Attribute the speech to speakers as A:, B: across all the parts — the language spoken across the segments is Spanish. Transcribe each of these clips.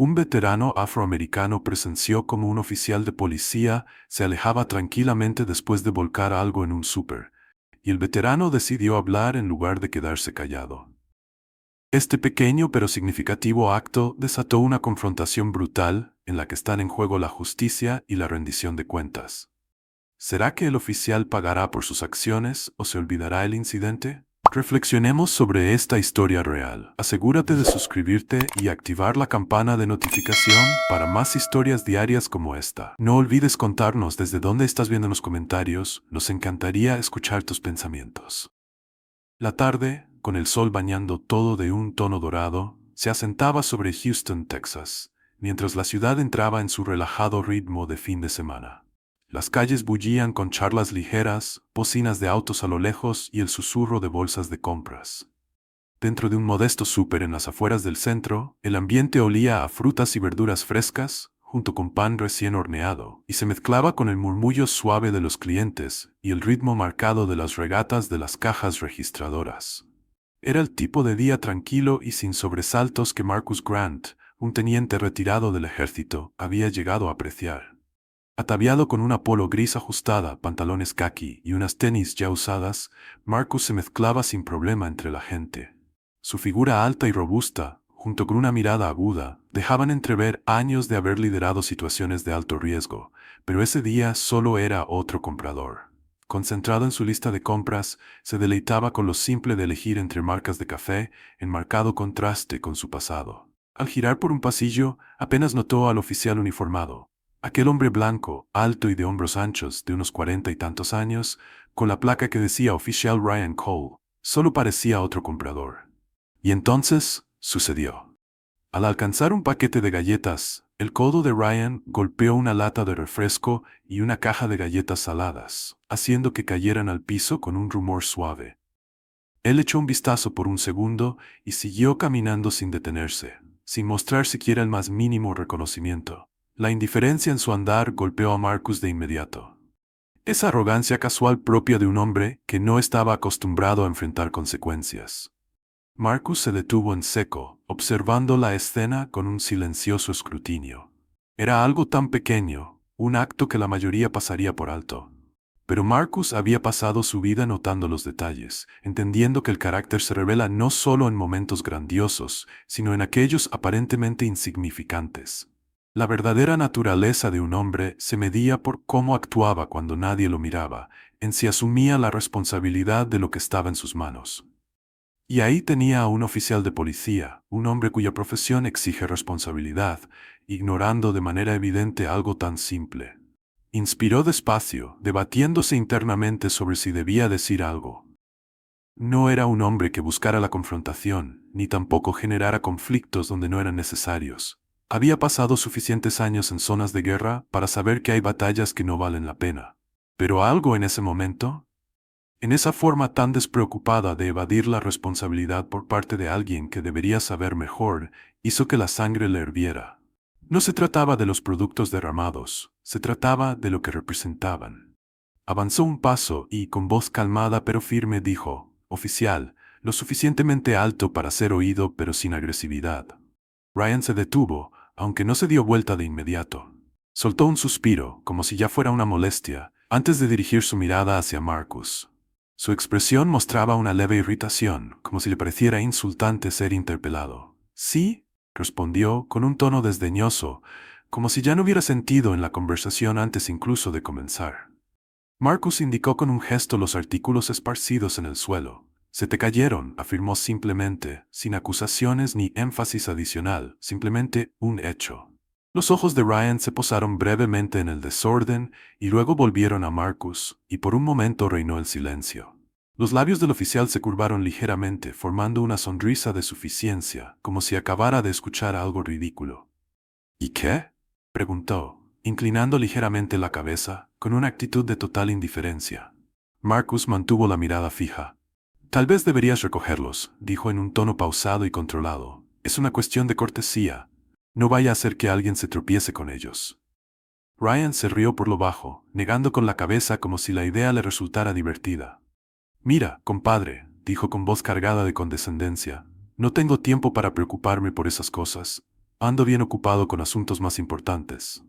A: Un veterano afroamericano presenció cómo un oficial de policía se alejaba tranquilamente después de volcar algo en un súper, y el veterano decidió hablar en lugar de quedarse callado. Este pequeño pero significativo acto desató una confrontación brutal en la que están en juego la justicia y la rendición de cuentas. ¿Será que el oficial pagará por sus acciones o se olvidará el incidente? Reflexionemos sobre esta historia real. Asegúrate de suscribirte y activar la campana de notificación para más historias diarias como esta. No olvides contarnos desde dónde estás viendo en los comentarios, nos encantaría escuchar tus pensamientos. La tarde, con el sol bañando todo de un tono dorado, se asentaba sobre Houston, Texas, mientras la ciudad entraba en su relajado ritmo de fin de semana. Las calles bullían con charlas ligeras, bocinas de autos a lo lejos y el susurro de bolsas de compras. Dentro de un modesto súper en las afueras del centro, el ambiente olía a frutas y verduras frescas, junto con pan recién horneado, y se mezclaba con el murmullo suave de los clientes y el ritmo marcado de las regatas de las cajas registradoras. Era el tipo de día tranquilo y sin sobresaltos que Marcus Grant, un teniente retirado del ejército, había llegado a apreciar. Ataviado con una polo gris ajustada, pantalones caqui y unas tenis ya usadas, Marcus se mezclaba sin problema entre la gente. Su figura alta y robusta, junto con una mirada aguda, dejaban entrever años de haber liderado situaciones de alto riesgo, pero ese día solo era otro comprador. Concentrado en su lista de compras, se deleitaba con lo simple de elegir entre marcas de café, en marcado contraste con su pasado. Al girar por un pasillo, apenas notó al oficial uniformado. Aquel hombre blanco, alto y de hombros anchos, de unos 40 y tantos años, con la placa que decía Oficial Ryan Cole, solo parecía otro comprador. Y entonces, sucedió. Al alcanzar un paquete de galletas, el codo de Ryan golpeó una lata de refresco y una caja de galletas saladas, haciendo que cayeran al piso con un rumor suave. Él echó un vistazo por un segundo y siguió caminando sin detenerse, sin mostrar siquiera el más mínimo reconocimiento. La indiferencia en su andar golpeó a Marcus de inmediato. Esa arrogancia casual propia de un hombre que no estaba acostumbrado a enfrentar consecuencias. Marcus se detuvo en seco, observando la escena con un silencioso escrutinio. Era algo tan pequeño, un acto que la mayoría pasaría por alto. Pero Marcus había pasado su vida notando los detalles, entendiendo que el carácter se revela no solo en momentos grandiosos, sino en aquellos aparentemente insignificantes. La verdadera naturaleza de un hombre se medía por cómo actuaba cuando nadie lo miraba, en si asumía la responsabilidad de lo que estaba en sus manos. Y ahí tenía a un oficial de policía, un hombre cuya profesión exige responsabilidad, ignorando de manera evidente algo tan simple. Inspiró despacio, debatiéndose internamente sobre si debía decir algo. No era un hombre que buscara la confrontación, ni tampoco generara conflictos donde no eran necesarios. Había pasado suficientes años en zonas de guerra para saber que hay batallas que no valen la pena. Pero algo en ese momento, en esa forma tan despreocupada de evadir la responsabilidad por parte de alguien que debería saber mejor, hizo que la sangre le hirviera. No se trataba de los productos derramados, se trataba de lo que representaban. Avanzó un paso y, con voz calmada pero firme, dijo: «Oficial, lo suficientemente alto para ser oído pero sin agresividad». Ryan se detuvo, aunque no se dio vuelta de inmediato. Soltó un suspiro, como si ya fuera una molestia, antes de dirigir su mirada hacia Marcus. Su expresión mostraba una leve irritación, como si le pareciera insultante ser interpelado. «¿Sí?», respondió, con un tono desdeñoso, como si ya no hubiera sentido en la conversación antes incluso de comenzar. Marcus indicó con un gesto los artículos esparcidos en el suelo. «Se te cayeron», afirmó simplemente, sin acusaciones ni énfasis adicional, simplemente un hecho. Los ojos de Ryan se posaron brevemente en el desorden y luego volvieron a Marcus, y por un momento reinó el silencio. Los labios del oficial se curvaron ligeramente, formando una sonrisa de suficiencia, como si acabara de escuchar algo ridículo. «¿Y qué?», preguntó, inclinando ligeramente la cabeza, con una actitud de total indiferencia. Marcus mantuvo la mirada fija. «Tal vez deberías recogerlos», dijo en un tono pausado y controlado. «Es una cuestión de cortesía. No vaya a ser que alguien se tropiece con ellos». Ryan se rió por lo bajo, negando con la cabeza como si la idea le resultara divertida. «Mira, compadre», dijo con voz cargada de condescendencia, «no tengo tiempo para preocuparme por esas cosas. Ando bien ocupado con asuntos más importantes.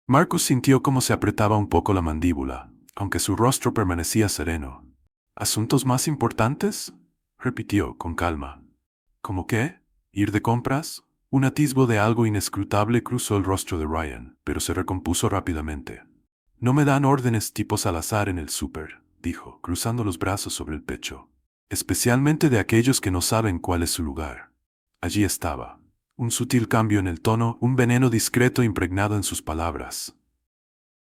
A: Marcus sintió cómo se apretaba un poco la mandíbula, aunque su rostro permanecía sereno. ¿Asuntos más importantes?, repitió con calma. ¿Cómo qué? ¿Ir de compras? Un atisbo de algo inescrutable cruzó el rostro de Ryan, pero se recompuso rápidamente. No me dan órdenes tipos al azar en el súper, dijo, cruzando los brazos sobre el pecho. Especialmente de aquellos que no saben cuál es su lugar. Allí estaba. Un sutil cambio en el tono, un veneno discreto impregnado en sus palabras.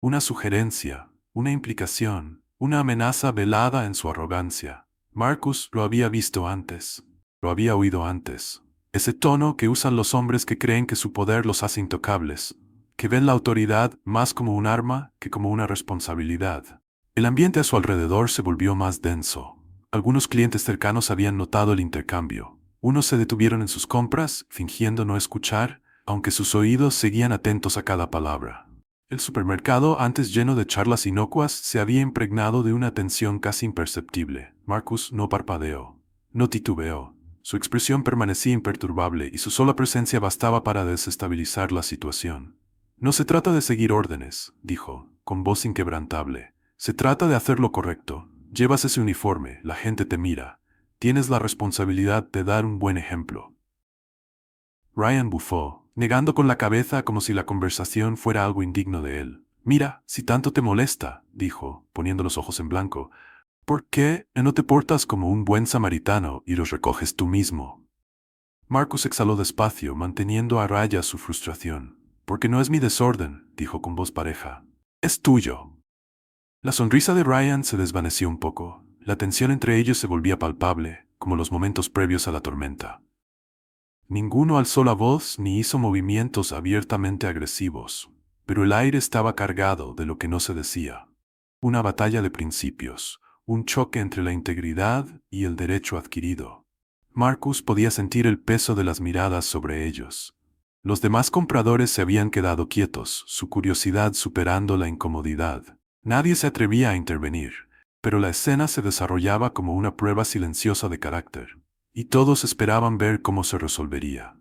A: Una sugerencia, una implicación, una amenaza velada en su arrogancia. Marcus lo había visto antes. Lo había oído antes. Ese tono que usan los hombres que creen que su poder los hace intocables, que ven la autoridad más como un arma que como una responsabilidad. El ambiente a su alrededor se volvió más denso. Algunos clientes cercanos habían notado el intercambio. Unos se detuvieron en sus compras, fingiendo no escuchar, aunque sus oídos seguían atentos a cada palabra. El supermercado, antes lleno de charlas inocuas, se había impregnado de una tensión casi imperceptible. Marcus no parpadeó, no titubeó. Su expresión permanecía imperturbable y su sola presencia bastaba para desestabilizar la situación. No se trata de seguir órdenes, dijo, con voz inquebrantable. Se trata de hacer lo correcto. Llevas ese uniforme, la gente te mira. Tienes la responsabilidad de dar un buen ejemplo. Ryan bufó, negando con la cabeza como si la conversación fuera algo indigno de él. Mira, si tanto te molesta, dijo, poniendo los ojos en blanco, ¿por qué no te portas como un buen samaritano y los recoges tú mismo? Marcus exhaló despacio, manteniendo a raya su frustración. Porque no es mi desorden, dijo con voz pareja. Es tuyo. La sonrisa de Ryan se desvaneció un poco. La tensión entre ellos se volvía palpable, como los momentos previos a la tormenta. Ninguno alzó la voz ni hizo movimientos abiertamente agresivos, pero el aire estaba cargado de lo que no se decía. Una batalla de principios, un choque entre la integridad y el derecho adquirido. Marcus podía sentir el peso de las miradas sobre ellos. Los demás compradores se habían quedado quietos, su curiosidad superando la incomodidad. Nadie se atrevía a intervenir, pero la escena se desarrollaba como una prueba silenciosa de carácter, y todos esperaban ver cómo se resolvería.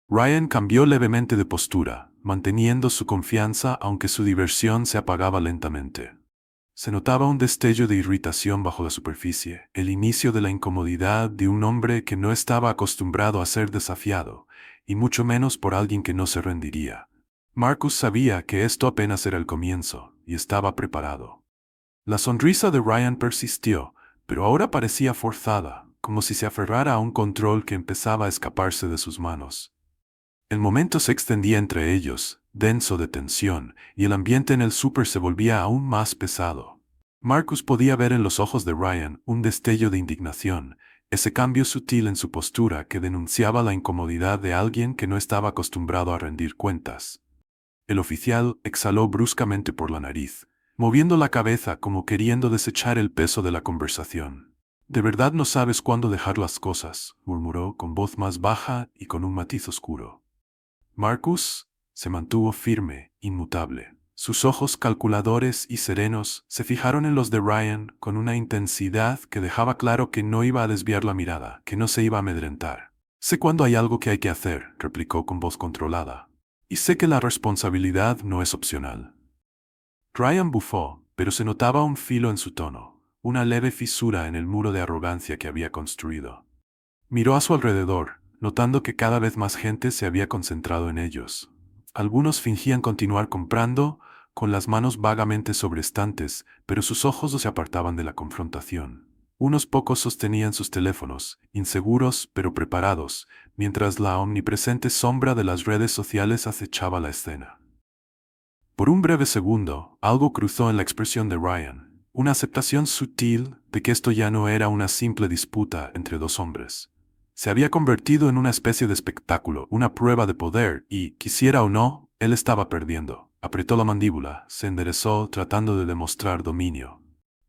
A: Ryan cambió levemente de postura, manteniendo su confianza aunque su diversión se apagaba lentamente. Se notaba un destello de irritación bajo la superficie, el inicio de la incomodidad de un hombre que no estaba acostumbrado a ser desafiado, y mucho menos por alguien que no se rendiría. Marcus sabía que esto apenas era el comienzo, y estaba preparado. La sonrisa de Ryan persistió, pero ahora parecía forzada, como si se aferrara a un control que empezaba a escaparse de sus manos. El momento se extendía entre ellos, denso de tensión, y el ambiente en el súper se volvía aún más pesado. Marcus podía ver en los ojos de Ryan un destello de indignación, ese cambio sutil en su postura que denunciaba la incomodidad de alguien que no estaba acostumbrado a rendir cuentas. El oficial exhaló bruscamente por la nariz, moviendo la cabeza como queriendo desechar el peso de la conversación. «De verdad no sabes cuándo dejar las cosas», murmuró con voz más baja y con un matiz oscuro. Marcus se mantuvo firme, inmutable. Sus ojos calculadores y serenos se fijaron en los de Ryan con una intensidad que dejaba claro que no iba a desviar la mirada, que no se iba a amedrentar. «Sé cuándo hay algo que hay que hacer», replicó con voz controlada. «Y sé que la responsabilidad no es opcional». Ryan bufó, pero se notaba un filo en su tono, una leve fisura en el muro de arrogancia que había construido. Miró a su alrededor, notando que cada vez más gente se había concentrado en ellos. Algunos fingían continuar comprando, con las manos vagamente sobre estantes, pero sus ojos no se apartaban de la confrontación. Unos pocos sostenían sus teléfonos, inseguros pero preparados, mientras la omnipresente sombra de las redes sociales acechaba la escena. Por un breve segundo, algo cruzó en la expresión de Ryan, una aceptación sutil de que esto ya no era una simple disputa entre dos hombres. Se había convertido en una especie de espectáculo, una prueba de poder, y, quisiera o no, él estaba perdiendo. Apretó la mandíbula, se enderezó tratando de demostrar dominio.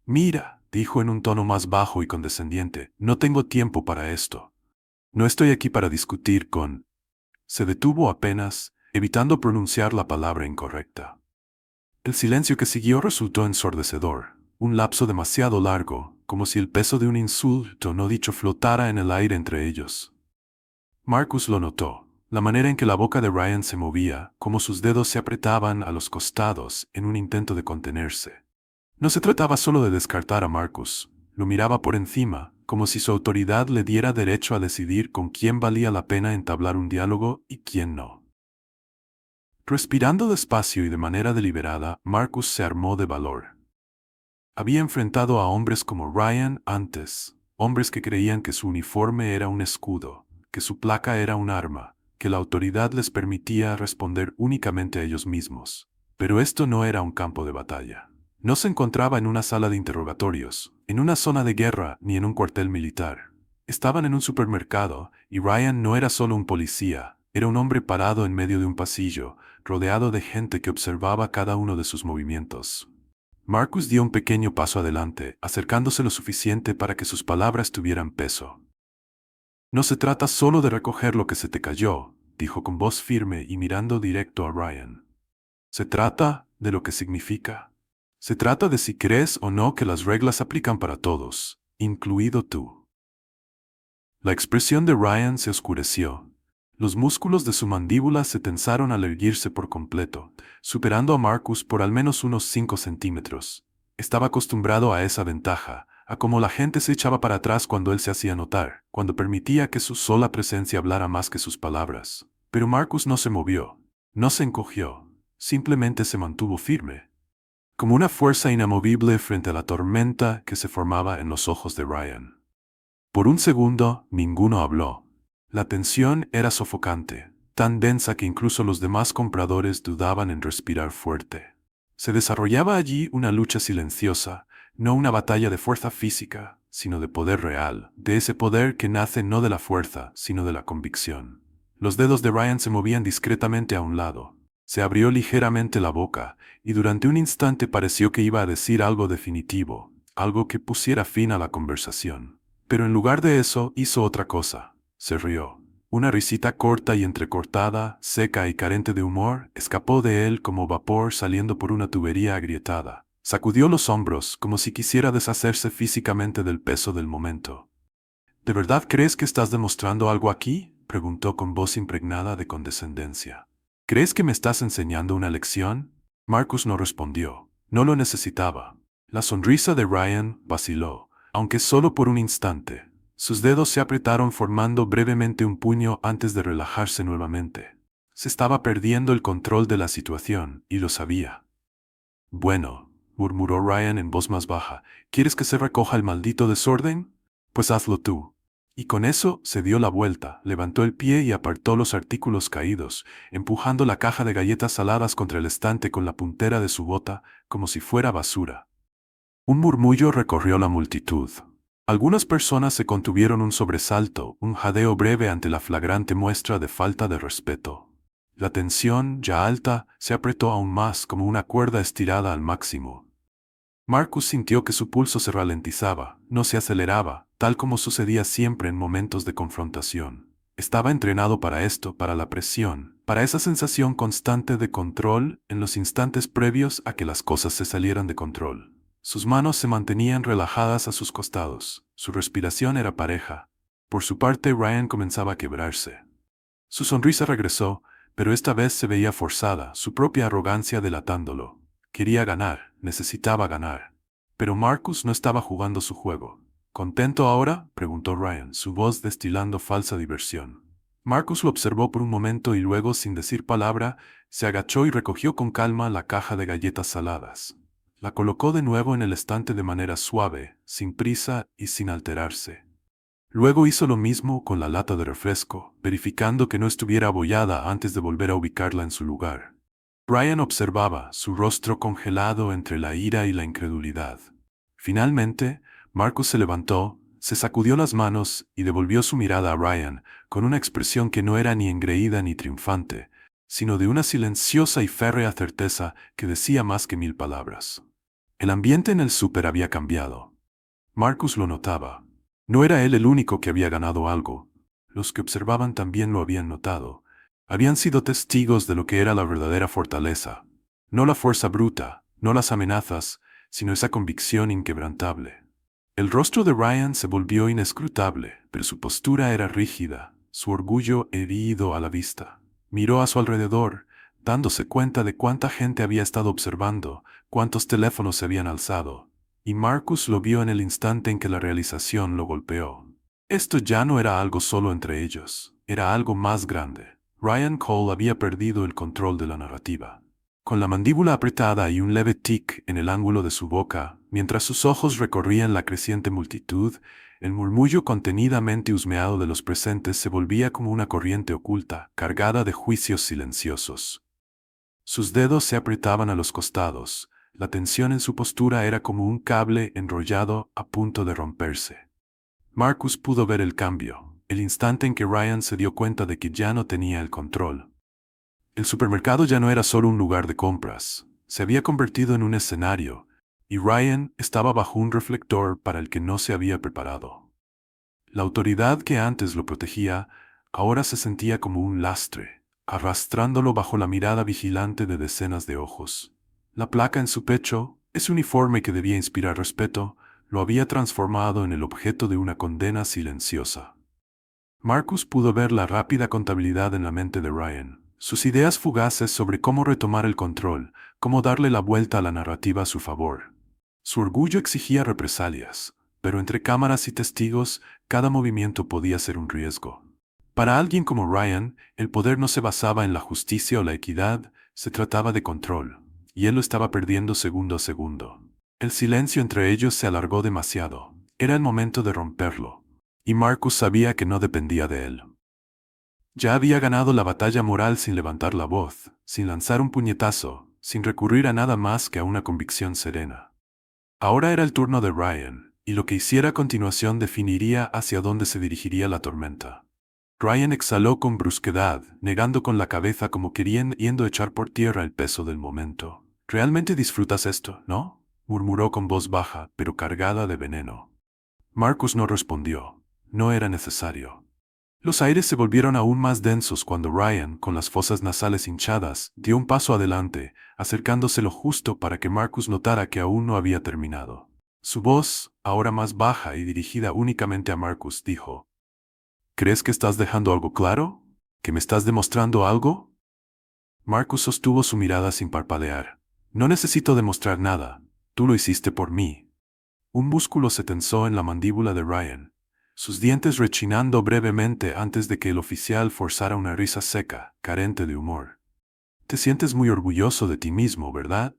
A: «Mira», dijo en un tono más bajo y condescendiente, «no tengo tiempo para esto. No estoy aquí para discutir con...». Se detuvo apenas, evitando pronunciar la palabra incorrecta. El silencio que siguió resultó ensordecedor, un lapso demasiado largo, como si el peso de un insulto no dicho flotara en el aire entre ellos. Marcus lo notó. La manera en que la boca de Ryan se movía, como sus dedos se apretaban a los costados en un intento de contenerse. No se trataba solo de descartar a Marcus, lo miraba por encima, como si su autoridad le diera derecho a decidir con quién valía la pena entablar un diálogo y quién no. Respirando despacio y de manera deliberada, Marcus se armó de valor. Había enfrentado a hombres como Ryan antes, hombres que creían que su uniforme era un escudo, que su placa era un arma, que la autoridad les permitía responder únicamente a ellos mismos. Pero esto no era un campo de batalla. No se encontraba en una sala de interrogatorios, en una zona de guerra ni en un cuartel militar. Estaban en un supermercado, y Ryan no era solo un policía, era un hombre parado en medio de un pasillo, rodeado de gente que observaba cada uno de sus movimientos. Marcus dio un pequeño paso adelante, acercándose lo suficiente para que sus palabras tuvieran peso. No se trata solo de recoger lo que se te cayó, dijo con voz firme y mirando directo a Ryan. Se trata de lo que significa. Se trata de si crees o no que las reglas aplican para todos, incluido tú. La expresión de Ryan se oscureció. Los músculos de su mandíbula se tensaron al erguirse por completo, superando a Marcus por al menos unos 5 centímetros. Estaba acostumbrado a esa ventaja, a cómo la gente se echaba para atrás cuando él se hacía notar, cuando permitía que su sola presencia hablara más que sus palabras. Pero Marcus no se movió, no se encogió, simplemente se mantuvo firme, como una fuerza inamovible frente a la tormenta que se formaba en los ojos de Ryan. Por un segundo, ninguno habló. La tensión era sofocante, tan densa que incluso los demás compradores dudaban en respirar fuerte. Se desarrollaba allí una lucha silenciosa, no una batalla de fuerza física, sino de poder real, de ese poder que nace no de la fuerza, sino de la convicción. Los dedos de Ryan se movían discretamente a un lado. Se abrió ligeramente la boca, y durante un instante pareció que iba a decir algo definitivo, algo que pusiera fin a la conversación. Pero en lugar de eso, hizo otra cosa. Se rió. Una risita corta y entrecortada, seca y carente de humor, escapó de él como vapor saliendo por una tubería agrietada. Sacudió los hombros, como si quisiera deshacerse físicamente del peso del momento. ¿De verdad crees que estás demostrando algo aquí?, preguntó con voz impregnada de condescendencia. ¿Crees que me estás enseñando una lección? Marcus no respondió. No lo necesitaba. La sonrisa de Ryan vaciló, aunque solo por un instante. Sus dedos se apretaron formando brevemente un puño antes de relajarse nuevamente. Se estaba perdiendo el control de la situación, y lo sabía. Bueno, murmuró Ryan en voz más baja, ¿quieres que se recoja el maldito desorden? Pues hazlo tú. Y con eso se dio la vuelta, levantó el pie y apartó los artículos caídos, empujando la caja de galletas saladas contra el estante con la puntera de su bota, como si fuera basura. Un murmullo recorrió la multitud. Algunas personas se contuvieron un sobresalto, un jadeo breve ante la flagrante muestra de falta de respeto. La tensión, ya alta, se apretó aún más como una cuerda estirada al máximo. Marcus sintió que su pulso se ralentizaba, no se aceleraba, tal como sucedía siempre en momentos de confrontación. Estaba entrenado para esto, para la presión, para esa sensación constante de control en los instantes previos a que las cosas se salieran de control. Sus manos se mantenían relajadas a sus costados, su respiración era pareja. Por su parte, Ryan comenzaba a quebrarse. Su sonrisa regresó, pero esta vez se veía forzada, su propia arrogancia delatándolo. Quería ganar, necesitaba ganar. Pero Marcus no estaba jugando su juego. ¿Contento ahora?, preguntó Ryan, su voz destilando falsa diversión. Marcus lo observó por un momento y luego, sin decir palabra, se agachó y recogió con calma la caja de galletas saladas. La colocó de nuevo en el estante de manera suave, sin prisa y sin alterarse. Luego hizo lo mismo con la lata de refresco, verificando que no estuviera abollada antes de volver a ubicarla en su lugar. Ryan observaba, su rostro congelado entre la ira y la incredulidad. Finalmente, Marcus se levantó, se sacudió las manos y devolvió su mirada a Ryan, con una expresión que no era ni engreída ni triunfante, sino de una silenciosa y férrea certeza que decía más que 1000 palabras. El ambiente en el súper había cambiado. Marcus lo notaba. No era él el único que había ganado algo. Los que observaban también lo habían notado. Habían sido testigos de lo que era la verdadera fortaleza. No la fuerza bruta, no las amenazas, sino esa convicción inquebrantable. El rostro de Ryan se volvió inescrutable, pero su postura era rígida. su orgullo herido a la vista. Miró a su alrededor, dándose cuenta de cuánta gente había estado observando, cuántos teléfonos se habían alzado, y Marcus lo vio en el instante en que la realización lo golpeó. Esto ya no era algo solo entre ellos, era algo más grande. Ryan Cole había perdido el control de la narrativa. Con la mandíbula apretada y un leve tic en el ángulo de su boca, mientras sus ojos recorrían la creciente multitud, el murmullo contenidamente husmeado de los presentes se volvía como una corriente oculta, cargada de juicios silenciosos. Sus dedos se apretaban a los costados, la tensión en su postura era como un cable enrollado a punto de romperse. Marcus pudo ver el cambio, el instante en que Ryan se dio cuenta de que ya no tenía el control. El supermercado ya no era solo un lugar de compras, se había convertido en un escenario, y Ryan estaba bajo un reflector para el que no se había preparado. La autoridad que antes lo protegía, ahora se sentía como un lastre, arrastrándolo bajo la mirada vigilante de decenas de ojos. La placa en su pecho, ese uniforme que debía inspirar respeto, lo había transformado en el objeto de una condena silenciosa. Marcus pudo ver la rápida contabilidad en la mente de Ryan, sus ideas fugaces sobre cómo retomar el control, cómo darle la vuelta a la narrativa a su favor. Su orgullo exigía represalias, pero entre cámaras y testigos, cada movimiento podía ser un riesgo. Para alguien como Ryan, el poder no se basaba en la justicia o la equidad, se trataba de control, y él lo estaba perdiendo segundo a segundo. El silencio entre ellos se alargó demasiado. Era el momento de romperlo, y Marcus sabía que no dependía de él. Ya había ganado la batalla moral sin levantar la voz, sin lanzar un puñetazo, sin recurrir a nada más que a una convicción serena. Ahora era el turno de Ryan, y lo que hiciera a continuación definiría hacia dónde se dirigiría la tormenta. Ryan exhaló con brusquedad, negando con la cabeza como queriendo echar por tierra el peso del momento. «¿Realmente disfrutas esto, no?», murmuró con voz baja, pero cargada de veneno. Marcus no respondió. No era necesario. Los aires se volvieron aún más densos cuando Ryan, con las fosas nasales hinchadas, dio un paso adelante, acercándose lo justo para que Marcus notara que aún no había terminado. Su voz, ahora más baja y dirigida únicamente a Marcus, dijo: «¿Crees que estás dejando algo claro? ¿Que me estás demostrando algo?» Marcus sostuvo su mirada sin parpadear. «No necesito demostrar nada. Tú lo hiciste por mí». Un músculo se tensó en la mandíbula de Ryan, sus dientes rechinando brevemente antes de que el oficial forzara una risa seca, carente de humor. «Te sientes muy orgulloso de ti mismo, ¿verdad?».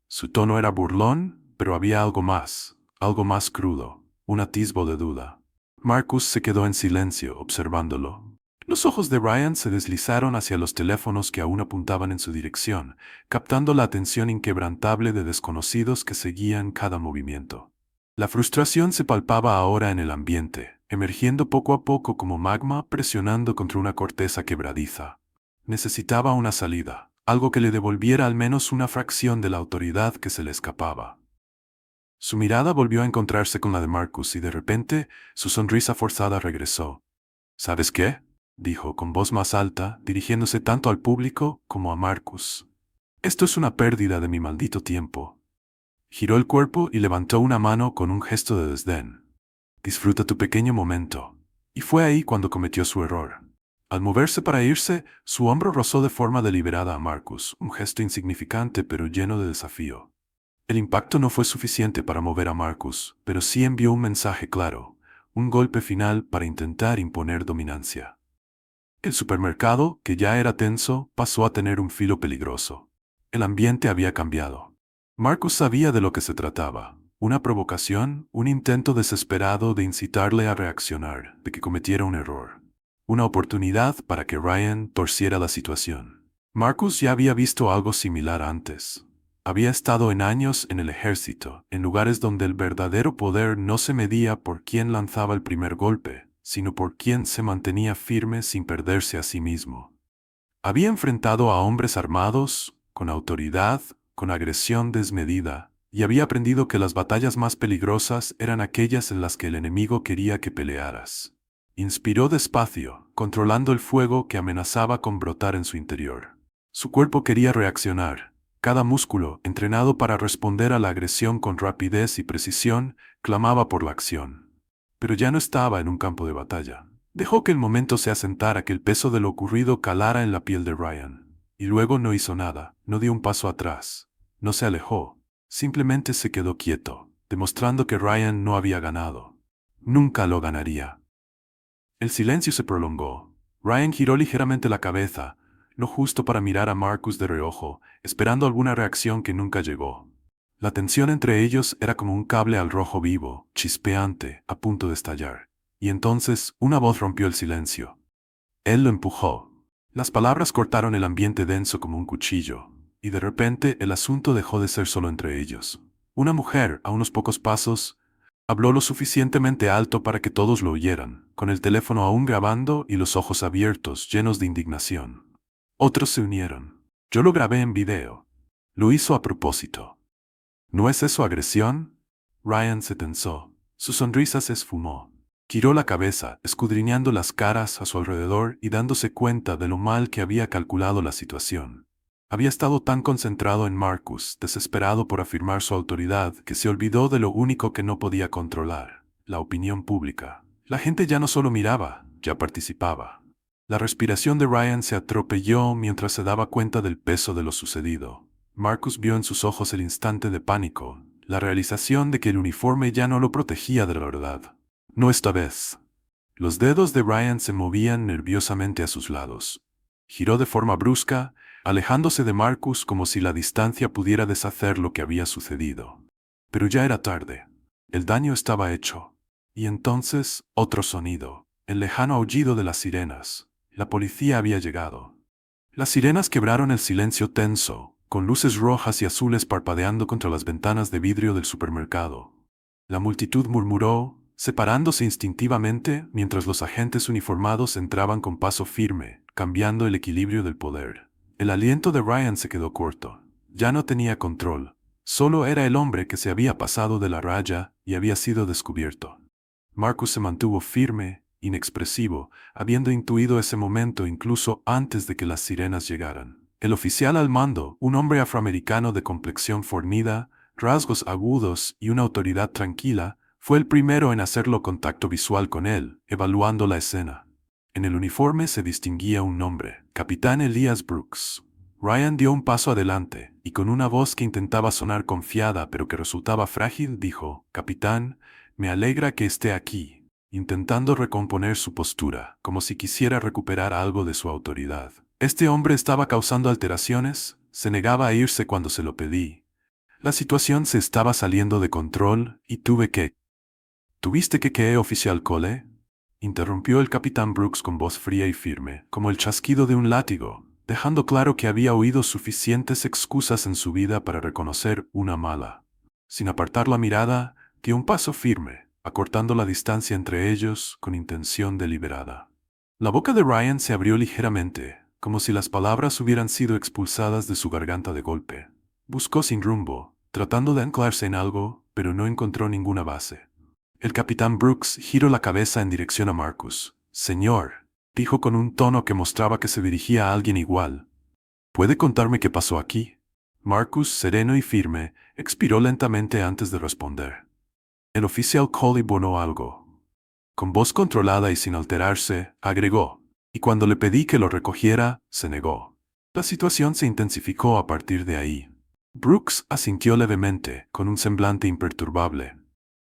A: Su tono era burlón, pero había algo más crudo, un atisbo de duda. Marcus se quedó en silencio, observándolo. Los ojos de Ryan se deslizaron hacia los teléfonos que aún apuntaban en su dirección, captando la atención inquebrantable de desconocidos que seguían cada movimiento. La frustración se palpaba ahora en el ambiente, emergiendo poco a poco como magma presionando contra una corteza quebradiza. Necesitaba una salida, algo que le devolviera al menos una fracción de la autoridad que se le escapaba. Su mirada volvió a encontrarse con la de Marcus y de repente su sonrisa forzada regresó. «¿Sabes qué?», dijo con voz más alta, dirigiéndose tanto al público como a Marcus. «Esto es una pérdida de mi maldito tiempo». Giró el cuerpo y levantó una mano con un gesto de desdén. «Disfruta tu pequeño momento». Y fue ahí cuando cometió su error. Al moverse para irse, su hombro rozó de forma deliberada a Marcus, un gesto insignificante pero lleno de desafío. El impacto no fue suficiente para mover a Marcus, pero sí envió un mensaje claro, un golpe final para intentar imponer dominancia. El supermercado, que ya era tenso, pasó a tener un filo peligroso. El ambiente había cambiado. Marcus sabía de lo que se trataba. Una provocación, un intento desesperado de incitarle a reaccionar, de que cometiera un error. Una oportunidad para que Ryan torciera la situación. Marcus ya había visto algo similar antes. Había estado en años en el ejército, en lugares donde el verdadero poder no se medía por quién lanzaba el primer golpe, sino por quién se mantenía firme sin perderse a sí mismo. Había enfrentado a hombres armados, con autoridad, con agresión desmedida, y había aprendido que las batallas más peligrosas eran aquellas en las que el enemigo quería que pelearas. Inspiró despacio, controlando el fuego que amenazaba con brotar en su interior. Su cuerpo quería reaccionar. Cada músculo, entrenado para responder a la agresión con rapidez y precisión, clamaba por la acción. Pero ya no estaba en un campo de batalla. Dejó que el momento se asentara, que el peso de lo ocurrido calara en la piel de Ryan. Y luego no hizo nada, no dio un paso atrás. No se alejó. Simplemente se quedó quieto, demostrando que Ryan no había ganado. Nunca lo ganaría. El silencio se prolongó. Ryan giró ligeramente la cabeza, lo justo para mirar a Marcus de reojo, esperando alguna reacción que nunca llegó. La tensión entre ellos era como un cable al rojo vivo, chispeante, a punto de estallar. Y entonces una voz rompió el silencio. Él lo empujó. Las palabras cortaron el ambiente denso como un cuchillo, y de repente el asunto dejó de ser solo entre ellos. Una mujer, a unos pocos pasos, habló lo suficientemente alto para que todos lo oyeran, con el teléfono aún grabando y los ojos abiertos, llenos de indignación. Otros se unieron. Yo lo grabé en video. Lo hizo a propósito. ¿No es eso agresión? Ryan se tensó. Su sonrisa se esfumó. Giró la cabeza, escudriñando las caras a su alrededor y dándose cuenta de lo mal que había calculado la situación. Había estado tan concentrado en Marcus, desesperado por afirmar su autoridad, que se olvidó de lo único que no podía controlar: la opinión pública. La gente ya no solo miraba, ya participaba. La respiración de Ryan se atropelló mientras se daba cuenta del peso de lo sucedido. Marcus vio en sus ojos el instante de pánico, la realización de que el uniforme ya no lo protegía de la verdad. No esta vez. Los dedos de Ryan se movían nerviosamente a sus lados. Giró de forma brusca, alejándose de Marcus como si la distancia pudiera deshacer lo que había sucedido. Pero ya era tarde. El daño estaba hecho. Y entonces, otro sonido, el lejano aullido de las sirenas. La policía había llegado. Las sirenas quebraron el silencio tenso, con luces rojas y azules parpadeando contra las ventanas de vidrio del supermercado. La multitud murmuró, separándose instintivamente mientras los agentes uniformados entraban con paso firme, cambiando el equilibrio del poder. El aliento de Ryan se quedó corto. Ya no tenía control. Solo era el hombre que se había pasado de la raya y había sido descubierto. Marcus se mantuvo firme, inexpresivo, habiendo intuido ese momento incluso antes de que las sirenas llegaran. El oficial al mando, un hombre afroamericano de complexión fornida, rasgos agudos y una autoridad tranquila, fue el primero en hacerlo contacto visual con él, evaluando la escena. En el uniforme se distinguía un nombre: Capitán Elias Brooks. Ryan dio un paso adelante, y con una voz que intentaba sonar confiada pero que resultaba frágil, dijo: «Capitán, me alegra que esté aquí», intentando recomponer su postura, como si quisiera recuperar algo de su autoridad. Este hombre estaba causando alteraciones, se negaba a irse cuando se lo pedí. La situación se estaba saliendo de control, y ¿Tuviste que oficial Cole?», interrumpió el capitán Brooks con voz fría y firme, como el chasquido de un látigo, dejando claro que había oído suficientes excusas en su vida para reconocer una mala. Sin apartar la mirada, dio un paso firme, acortando la distancia entre ellos con intención deliberada. La boca de Ryan se abrió ligeramente, como si las palabras hubieran sido expulsadas de su garganta de golpe. Buscó sin rumbo, tratando de anclarse en algo, pero no encontró ninguna base. El capitán Brooks giró la cabeza en dirección a Marcus. «Señor», dijo con un tono que mostraba que se dirigía a alguien igual, «¿puede contarme qué pasó aquí?». Marcus, sereno y firme, expiró lentamente antes de responder. El oficial Cole bonó algo. Con voz controlada y sin alterarse, agregó: «Y cuando le pedí que lo recogiera, se negó». La situación se intensificó a partir de ahí. Brooks asintió levemente, con un semblante imperturbable.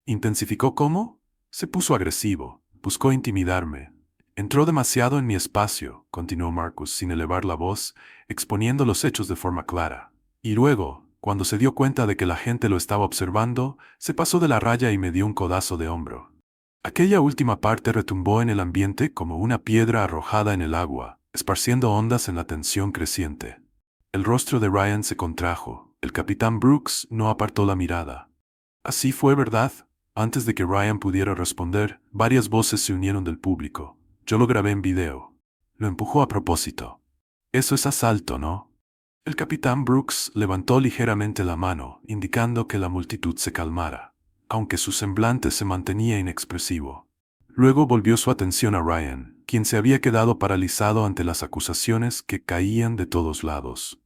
A: ¿Intensificó cómo? Se puso agresivo, buscó intimidarme. Entró demasiado en mi espacio, continuó Marcus sin elevar la voz, exponiendo los hechos de forma clara. Y luego, cuando se dio cuenta de que la gente lo estaba observando, se pasó de la raya y me dio un codazo de hombro. Aquella última parte retumbó en el ambiente como una piedra arrojada en el agua, esparciendo ondas en la tensión creciente. El rostro de Ryan se contrajo. El capitán Brooks no apartó la mirada. «Así fue, ¿verdad?». Antes de que Ryan pudiera responder, varias voces se unieron del público. «Yo lo grabé en video». Lo empujó a propósito. «Eso es asalto, ¿no?». El capitán Brooks levantó ligeramente la mano, indicando que la multitud se calmara, aunque su semblante se mantenía inexpresivo. Luego volvió su atención a Ryan, quien se había quedado paralizado ante las acusaciones que caían de todos lados.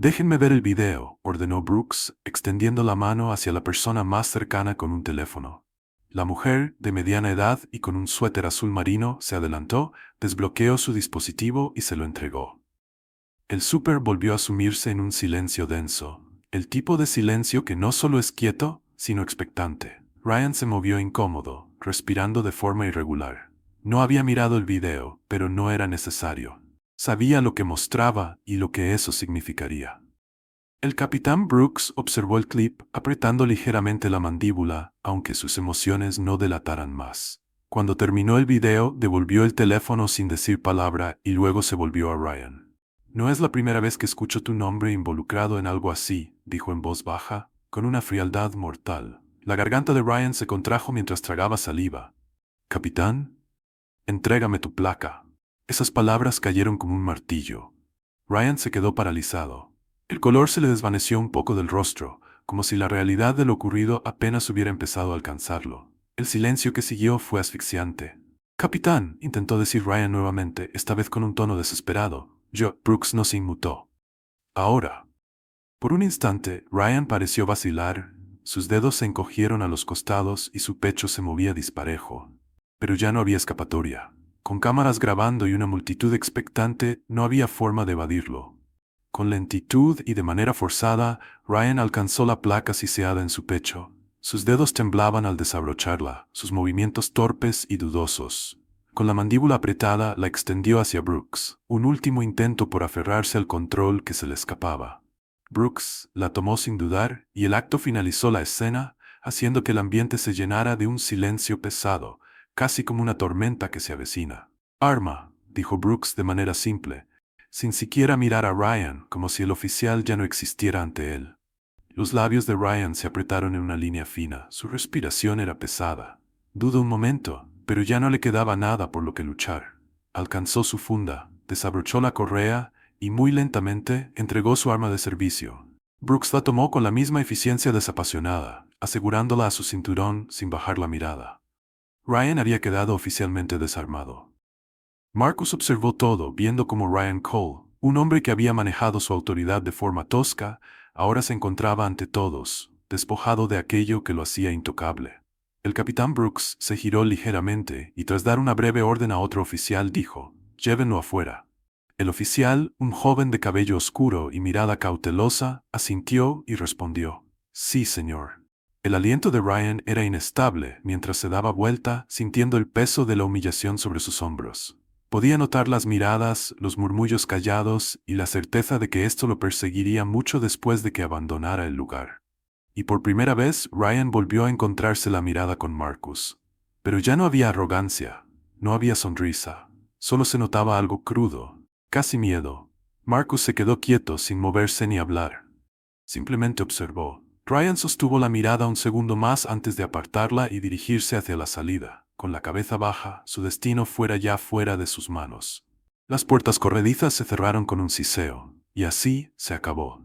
A: «Déjenme ver el video», ordenó Brooks, extendiendo la mano hacia la persona más cercana con un teléfono. La mujer, de mediana edad y con un suéter azul marino, se adelantó, desbloqueó su dispositivo y se lo entregó. El súper volvió a sumirse en un silencio denso, el tipo de silencio que no solo es quieto, sino expectante. Ryan se movió incómodo, respirando de forma irregular. No había mirado el video, pero no era necesario. Sabía lo que mostraba y lo que eso significaría. El capitán Brooks observó el clip, apretando ligeramente la mandíbula, aunque sus emociones no delataran más. Cuando terminó el video, devolvió el teléfono sin decir palabra y luego se volvió a Ryan. «No es la primera vez que escucho tu nombre involucrado en algo así», dijo en voz baja, con una frialdad mortal. La garganta de Ryan se contrajo mientras tragaba saliva. «Capitán, entrégame tu placa». Esas palabras cayeron como un martillo. Ryan se quedó paralizado. El color se le desvaneció un poco del rostro, como si la realidad de lo ocurrido apenas hubiera empezado a alcanzarlo. El silencio que siguió fue asfixiante. «Capitán», intentó decir Ryan nuevamente, esta vez con un tono desesperado. Brooks no se inmutó. «Ahora». Por un instante, Ryan pareció vacilar, sus dedos se encogieron a los costados y su pecho se movía disparejo. Pero ya no había escapatoria. Con cámaras grabando y una multitud expectante, no había forma de evadirlo. Con lentitud y de manera forzada, Ryan alcanzó la placa siseada en su pecho. Sus dedos temblaban al desabrocharla, sus movimientos torpes y dudosos. Con la mandíbula apretada, la extendió hacia Brooks, un último intento por aferrarse al control que se le escapaba. Brooks la tomó sin dudar y el acto finalizó la escena, haciendo que el ambiente se llenara de un silencio pesado, casi como una tormenta que se avecina. «Arma», dijo Brooks de manera simple, sin siquiera mirar a Ryan, como si el oficial ya no existiera ante él. Los labios de Ryan se apretaron en una línea fina, su respiración era pesada. Dudó un momento, pero ya no le quedaba nada por lo que luchar. Alcanzó su funda, desabrochó la correa y muy lentamente entregó su arma de servicio. Brooks la tomó con la misma eficiencia desapasionada, asegurándola a su cinturón sin bajar la mirada. Ryan había quedado oficialmente desarmado. Marcus observó todo, viendo cómo Ryan Cole, un hombre que había manejado su autoridad de forma tosca, ahora se encontraba ante todos, despojado de aquello que lo hacía intocable. El capitán Brooks se giró ligeramente y tras dar una breve orden a otro oficial dijo, «Llévenlo afuera». El oficial, un joven de cabello oscuro y mirada cautelosa, asintió y respondió, «Sí, señor». El aliento de Ryan era inestable mientras se daba vuelta, sintiendo el peso de la humillación sobre sus hombros. Podía notar las miradas, los murmullos callados y la certeza de que esto lo perseguiría mucho después de que abandonara el lugar. Y por primera vez, Ryan volvió a encontrarse la mirada con Marcus. Pero ya no había arrogancia, no había sonrisa, solo se notaba algo crudo, casi miedo. Marcus se quedó quieto sin moverse ni hablar. Simplemente observó. Ryan sostuvo la mirada un segundo más antes de apartarla y dirigirse hacia la salida. Con la cabeza baja, su destino fuera ya fuera de sus manos. Las puertas corredizas se cerraron con un siseo, y así se acabó.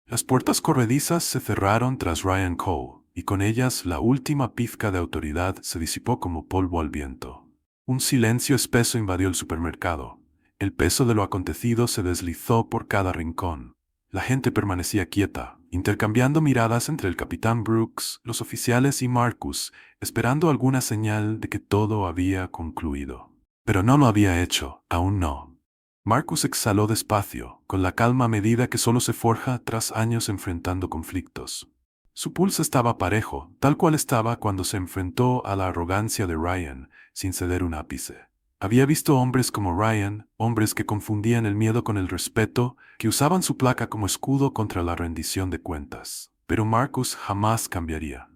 A: Las puertas corredizas se cerraron tras Ryan Cole, y con ellas la última pizca de autoridad se disipó como polvo al viento. Un silencio espeso invadió el supermercado. El peso de lo acontecido se deslizó por cada rincón. La gente permanecía quieta, intercambiando miradas entre el capitán Brooks, los oficiales y Marcus, esperando alguna señal de que todo había concluido. Pero no lo había hecho, aún no. Marcus exhaló despacio, con la calma medida que solo se forja tras años enfrentando conflictos. Su pulso estaba parejo, tal cual estaba cuando se enfrentó a la arrogancia de Ryan, sin ceder un ápice. Había visto hombres como Ryan, hombres que confundían el miedo con el respeto, que usaban su placa como escudo contra la rendición de cuentas. Pero Marcus jamás cambiaría.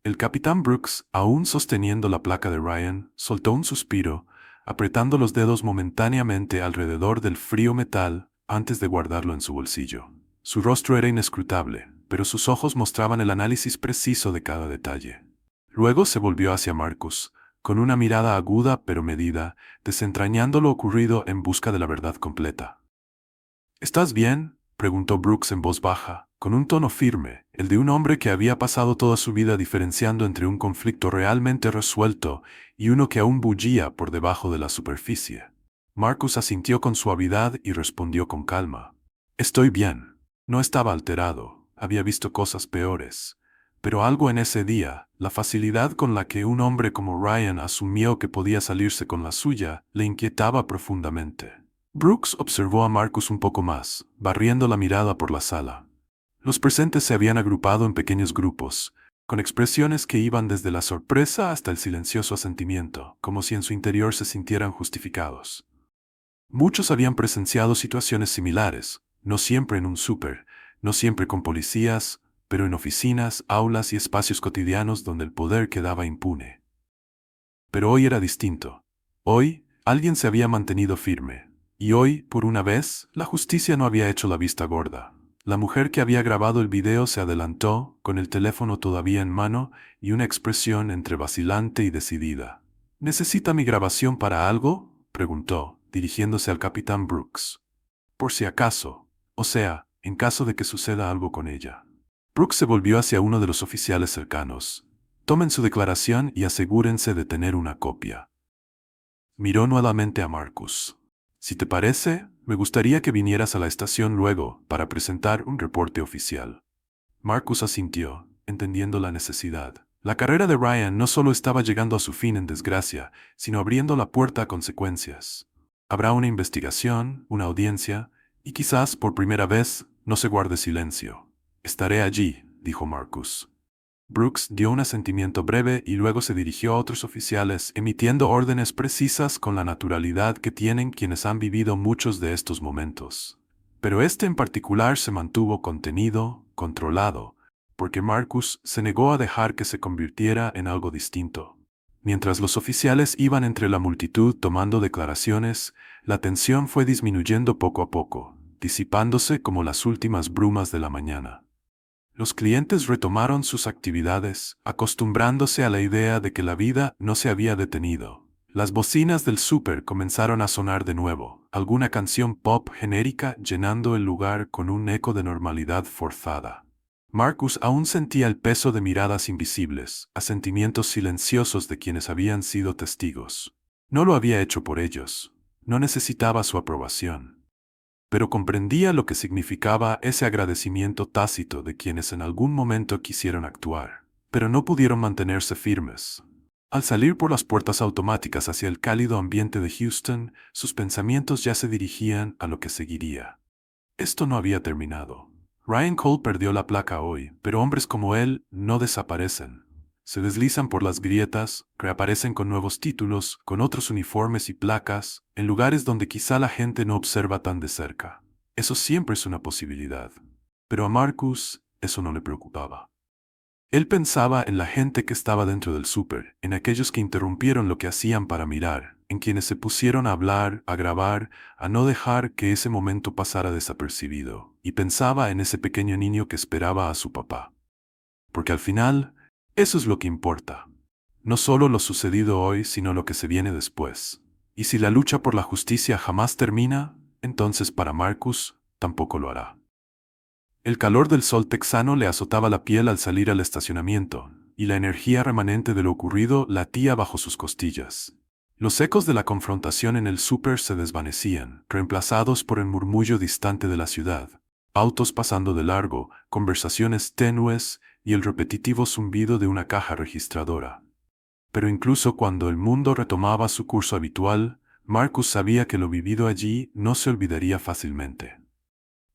A: El capitán Brooks, aún sosteniendo la placa de Ryan, soltó un suspiro, apretando los dedos momentáneamente alrededor del frío metal antes de guardarlo en su bolsillo. Su rostro era inescrutable, pero sus ojos mostraban el análisis preciso de cada detalle. Luego se volvió hacia Marcus, con una mirada aguda pero medida, desentrañando lo ocurrido en busca de la verdad completa. «¿Estás bien?», preguntó Brooks en voz baja, con un tono firme, el de un hombre que había pasado toda su vida diferenciando entre un conflicto realmente resuelto y uno que aún bullía por debajo de la superficie. Marcus asintió con suavidad y respondió con calma. «Estoy bien». No estaba alterado, había visto cosas peores. Pero algo en ese día, la facilidad con la que un hombre como Ryan asumió que podía salirse con la suya, le inquietaba profundamente. Brooks observó a Marcus un poco más, barriendo la mirada por la sala. Los presentes se habían agrupado en pequeños grupos, con expresiones que iban desde la sorpresa hasta el silencioso asentimiento, como si en su interior se sintieran justificados. Muchos habían presenciado situaciones similares, no siempre en un súper, no siempre con policías, pero en oficinas, aulas y espacios cotidianos donde el poder quedaba impune. Pero hoy era distinto. Hoy, alguien se había mantenido firme. Y hoy, por una vez, la justicia no había hecho la vista gorda. La mujer que había grabado el video se adelantó, con el teléfono todavía en mano y una expresión entre vacilante y decidida. ¿Necesita mi grabación para algo?, preguntó, dirigiéndose al capitán Brooks. Por si acaso, o sea, en caso de que suceda algo con ella. Brooks se volvió hacia uno de los oficiales cercanos. Tomen su declaración y asegúrense de tener una copia. Miró nuevamente a Marcus. Si te parece, me gustaría que vinieras a la estación luego para presentar un reporte oficial. Marcus asintió, entendiendo la necesidad. La carrera de Ryan no solo estaba llegando a su fin en desgracia, sino abriendo la puerta a consecuencias. Habrá una investigación, una audiencia, y quizás, por primera vez, no se guarde silencio. Estaré allí, dijo Marcus. Brooks dio un asentimiento breve y luego se dirigió a otros oficiales, emitiendo órdenes precisas con la naturalidad que tienen quienes han vivido muchos de estos momentos. Pero este en particular se mantuvo contenido, controlado, porque Marcus se negó a dejar que se convirtiera en algo distinto. Mientras los oficiales iban entre la multitud tomando declaraciones, la tensión fue disminuyendo poco a poco, disipándose como las últimas brumas de la mañana. Los clientes retomaron sus actividades, acostumbrándose a la idea de que la vida no se había detenido. Las bocinas del súper comenzaron a sonar de nuevo, alguna canción pop genérica llenando el lugar con un eco de normalidad forzada. Marcus aún sentía el peso de miradas invisibles, asentimientos silenciosos de quienes habían sido testigos. No lo había hecho por ellos. No necesitaba su aprobación. Pero comprendía lo que significaba ese agradecimiento tácito de quienes en algún momento quisieron actuar, pero no pudieron mantenerse firmes. Al salir por las puertas automáticas hacia el cálido ambiente de Houston, sus pensamientos ya se dirigían a lo que seguiría. Esto no había terminado. Ryan Cole perdió la placa hoy, pero hombres como él no desaparecen. Se deslizan por las grietas, reaparecen con nuevos títulos, con otros uniformes y placas, en lugares donde quizá la gente no observa tan de cerca. Eso siempre es una posibilidad. Pero a Marcus eso no le preocupaba. Él pensaba en la gente que estaba dentro del súper, en aquellos que interrumpieron lo que hacían para mirar, en quienes se pusieron a hablar, a grabar, a no dejar que ese momento pasara desapercibido, y pensaba en ese pequeño niño que esperaba a su papá. Porque al final, eso es lo que importa. No solo lo sucedido hoy, sino lo que se viene después. Y si la lucha por la justicia jamás termina, entonces para Marcus tampoco lo hará. El calor del sol texano le azotaba la piel al salir al estacionamiento, y la energía remanente de lo ocurrido latía bajo sus costillas. Los ecos de la confrontación en el súper se desvanecían, reemplazados por el murmullo distante de la ciudad. Autos pasando de largo, conversaciones tenues y el repetitivo zumbido de una caja registradora. Pero incluso cuando el mundo retomaba su curso habitual, Marcus sabía que lo vivido allí no se olvidaría fácilmente.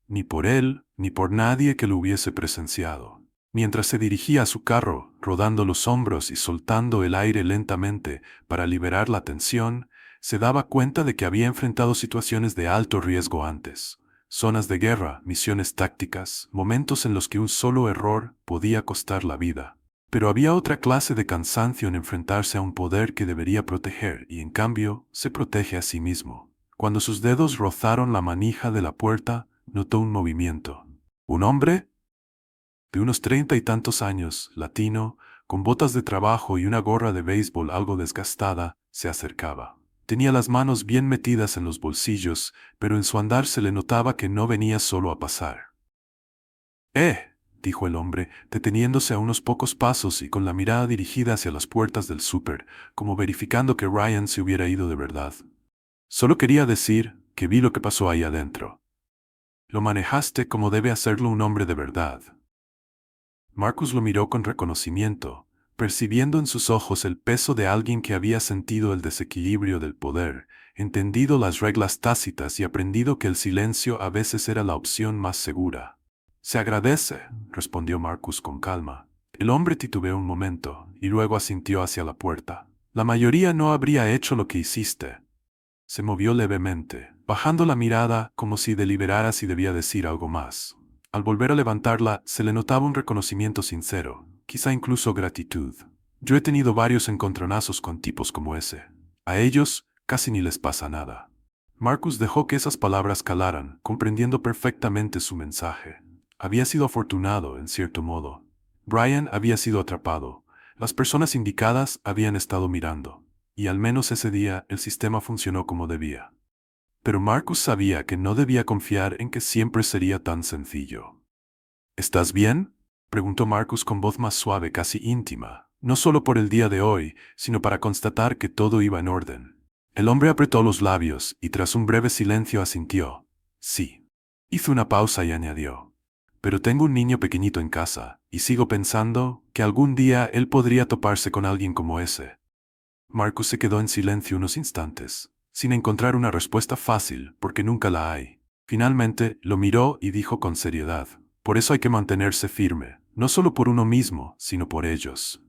A: Ni por él, ni por nadie que lo hubiese presenciado. Mientras se dirigía a su carro, rodando los hombros y soltando el aire lentamente para liberar la tensión, se daba cuenta de que había enfrentado situaciones de alto riesgo antes. Zonas de guerra, misiones tácticas, momentos en los que un solo error podía costar la vida. Pero había otra clase de cansancio en enfrentarse a un poder que debería proteger y en cambio se protege a sí mismo. Cuando sus dedos rozaron la manija de la puerta, notó un movimiento. ¿Un hombre? De unos 30 y tantos años, latino, con botas de trabajo y una gorra de béisbol algo desgastada, se acercaba. Tenía las manos bien metidas en los bolsillos, pero en su andar se le notaba que no venía solo a pasar. Dijo el hombre, deteniéndose a unos pocos pasos y con la mirada dirigida hacia las puertas del súper, como verificando que Ryan se hubiera ido de verdad. Solo quería decir que vi lo que pasó ahí adentro. Lo manejaste como debe hacerlo un hombre de verdad. Marcus lo miró con reconocimiento, percibiendo en sus ojos el peso de alguien que había sentido el desequilibrio del poder, entendido las reglas tácitas y aprendido que el silencio a veces era la opción más segura. «Se agradece», respondió Marcus con calma. El hombre titubeó un momento, y luego asintió hacia la puerta. «La mayoría no habría hecho lo que hiciste». Se movió levemente, bajando la mirada como si deliberara si debía decir algo más. Al volver a levantarla, se le notaba un reconocimiento sincero, quizá incluso gratitud. «Yo he tenido varios encontronazos con tipos como ese. A ellos casi ni les pasa nada». Marcus dejó que esas palabras calaran, comprendiendo perfectamente su mensaje. Había sido afortunado, en cierto modo. Brian había sido atrapado. Las personas indicadas habían estado mirando. Y al menos ese día el sistema funcionó como debía. Pero Marcus sabía que no debía confiar en que siempre sería tan sencillo. «¿Estás bien?», preguntó Marcus con voz más suave, casi íntima, no solo por el día de hoy, sino para constatar que todo iba en orden. El hombre apretó los labios y tras un breve silencio asintió. «Sí». Hizo una pausa y añadió. «Pero tengo un niño pequeñito en casa, y sigo pensando que algún día él podría toparse con alguien como ese». Marcus se quedó en silencio unos instantes, sin encontrar una respuesta fácil, porque nunca la hay. Finalmente, lo miró y dijo con seriedad. «Por eso hay que mantenerse firme, no solo por uno mismo, sino por ellos».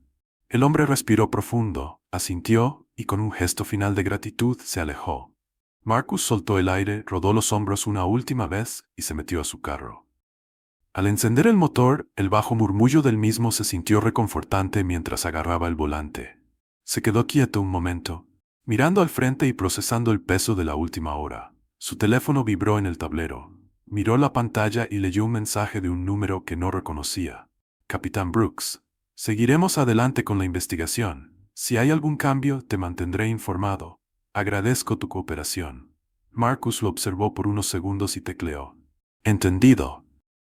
A: El hombre respiró profundo, asintió, y con un gesto final de gratitud se alejó. Marcus soltó el aire, rodó los hombros una última vez y se metió a su carro. Al encender el motor, el bajo murmullo del mismo se sintió reconfortante mientras agarraba el volante. Se quedó quieto un momento, mirando al frente y procesando el peso de la última hora. Su teléfono vibró en el tablero. Miró la pantalla y leyó un mensaje de un número que no reconocía. «Capitán Brooks, seguiremos adelante con la investigación. Si hay algún cambio, te mantendré informado. Agradezco tu cooperación». Marcus lo observó por unos segundos y tecleó. «Entendido».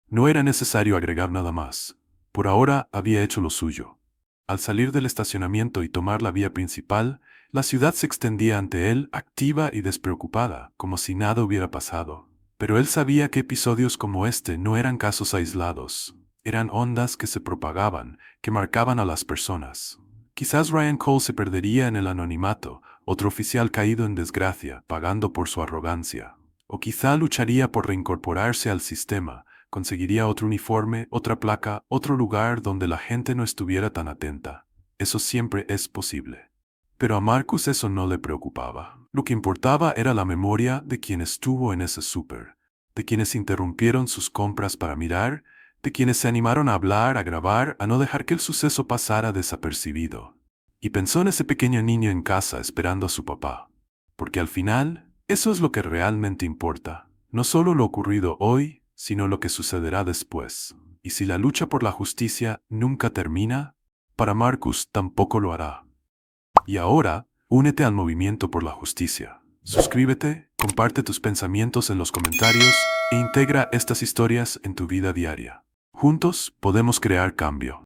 A: No era necesario agregar nada más. Por ahora había hecho lo suyo. Al salir del estacionamiento y tomar la vía principal, la ciudad se extendía ante él, activa y despreocupada, como si nada hubiera pasado. Pero él sabía que episodios como este no eran casos aislados. Eran ondas que se propagaban, que marcaban a las personas. Quizás Ryan Cole se perdería en el anonimato, otro oficial caído en desgracia, pagando por su arrogancia. O quizá lucharía por reincorporarse al sistema, conseguiría otro uniforme, otra placa, otro lugar donde la gente no estuviera tan atenta. Eso siempre es posible. Pero a Marcus eso no le preocupaba. Lo que importaba era la memoria de quien estuvo en ese súper, de quienes interrumpieron sus compras para mirar, de quienes se animaron a hablar, a grabar, a no dejar que el suceso pasara desapercibido. Y pensó en ese pequeño niño en casa esperando a su papá. Porque al final, eso es lo que realmente importa. No solo lo ocurrido hoy, sino lo que sucederá después. Y si la lucha por la justicia nunca termina, para Marcus tampoco lo hará. Y ahora, únete al movimiento por la justicia. Suscríbete, comparte tus pensamientos en los comentarios e integra estas historias en tu vida diaria. Juntos podemos crear cambio.